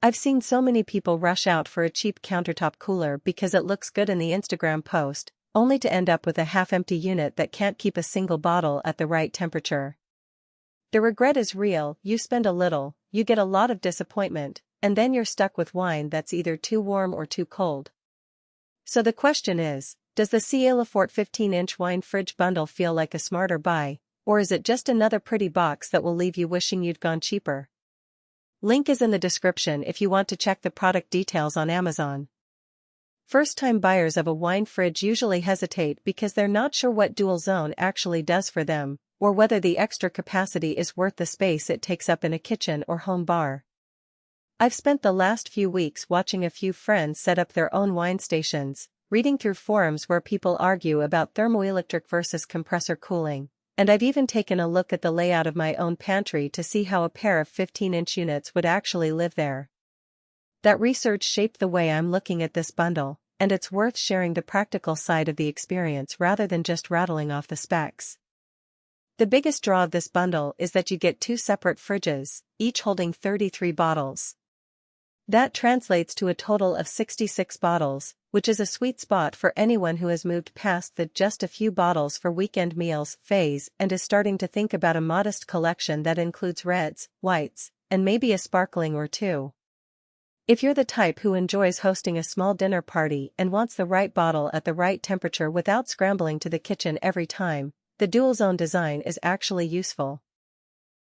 I've seen so many people rush out for a cheap countertop cooler because it looks good in the Instagram post, only to end up with a half-empty unit that can't keep a single bottle at the right temperature. The regret is real. You spend a little, you get a lot of disappointment, and then you're stuck with wine that's either too warm or too cold. So the question is, does the CaLefort 15-inch wine fridge bundle feel like a smarter buy, or is it just another pretty box that will leave you wishing you'd gone cheaper? Link is in the description if you want to check the product details on Amazon. First-time buyers of a wine fridge usually hesitate because they're not sure what dual zone actually does for them, or whether the extra capacity is worth the space it takes up in a kitchen or home bar. I've spent the last few weeks watching a few friends set up their own wine stations, reading through forums where people argue about thermoelectric versus compressor cooling, and I've even taken a look at the layout of my own pantry to see how a pair of 15-inch units would actually live there. That research shaped the way I'm looking at this bundle, and it's worth sharing the practical side of the experience rather than just rattling off the specs. The biggest draw of this bundle is that you get 2 separate fridges, each holding 33 bottles. That translates to a total of 66 bottles, which is a sweet spot for anyone who has moved past the just a few bottles for weekend meals phase and is starting to think about a modest collection that includes reds, whites, and maybe a sparkling or two. If you're the type who enjoys hosting a small dinner party and wants the right bottle at the right temperature without scrambling to the kitchen every time, the dual-zone design is actually useful.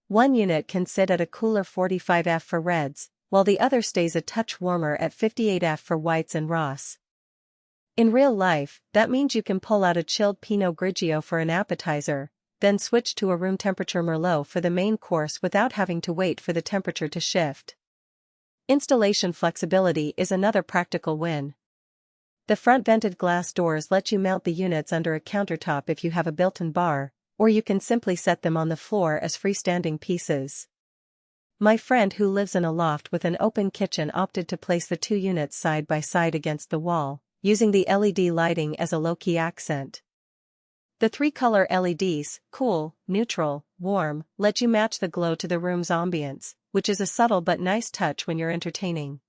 One unit can sit at a cooler 45°F for reds, while the other stays a touch warmer at 58°F for whites and Ross. In real life, that means you can pull out a chilled Pinot Grigio for an appetizer, then switch to a room temperature Merlot for the main course without having to wait for the temperature to shift. Installation flexibility is another practical win. The front vented glass doors let you mount the units under a countertop if you have a built-in bar, or you can simply set them on the floor as freestanding pieces. My friend who lives in a loft with an open kitchen opted to place the 2 units side by side against the wall, using the LED lighting as a low-key accent. The 3-color LEDs, cool, neutral, warm, let you match the glow to the room's ambience, which is a subtle but nice touch when you're entertaining.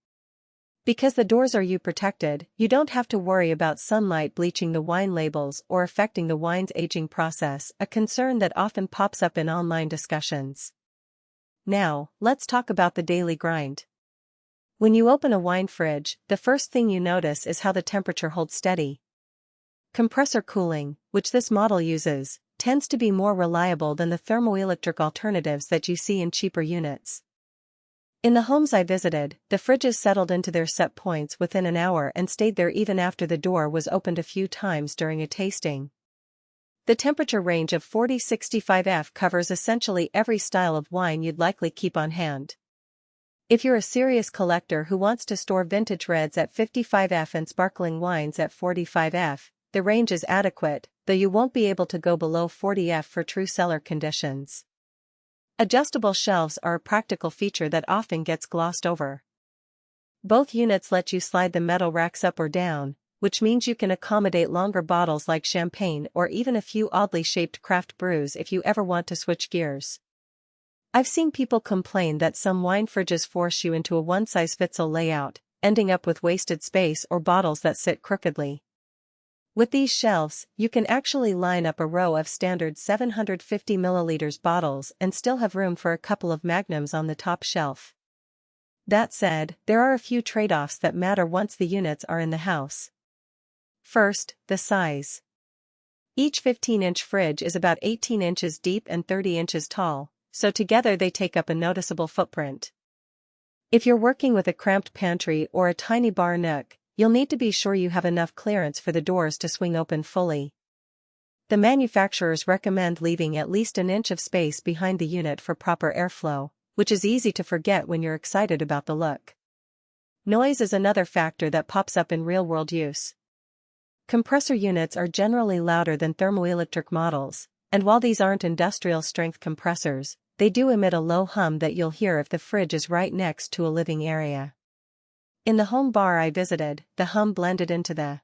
Because the doors are UV protected, you don't have to worry about sunlight bleaching the wine labels or affecting the wine's aging process, a concern that often pops up in online discussions. Now, let's talk about the daily grind. When you open a wine fridge, the first thing you notice is how the temperature holds steady. Compressor cooling, which this model uses, tends to be more reliable than the thermoelectric alternatives that you see in cheaper units. In the homes I visited, the fridges settled into their set points within an hour and stayed there even after the door was opened a few times during a tasting. The temperature range of 40–65°F covers essentially every style of wine you'd likely keep on hand. If you're a serious collector who wants to store vintage reds at 55°F and sparkling wines at 45°F, the range is adequate, though you won't be able to go below 40°F for true cellar conditions. Adjustable shelves are a practical feature that often gets glossed over. Both units let you slide the metal racks up or down, which means you can accommodate longer bottles like champagne or even a few oddly shaped craft brews if you ever want to switch gears. I've seen people complain that some wine fridges force you into a one-size-fits-all layout, ending up with wasted space or bottles that sit crookedly. With these shelves, you can actually line up a row of standard 750 ml bottles and still have room for a couple of magnums on the top shelf. That said, there are a few trade-offs that matter once the units are in the house. First, the size. Each 15-inch fridge is about 18 inches deep and 30 inches tall, so together they take up a noticeable footprint. If you're working with a cramped pantry or a tiny bar nook, you'll need to be sure you have enough clearance for the doors to swing open fully. The manufacturers recommend leaving at least an inch of space behind the unit for proper airflow, which is easy to forget when you're excited about the look. Noise is another factor that pops up in real-world use. Compressor units are generally louder than thermoelectric models, and while these aren't industrial-strength compressors, they do emit a low hum that you'll hear if the fridge is right next to a living area. In the home bar I visited, the hum blended into the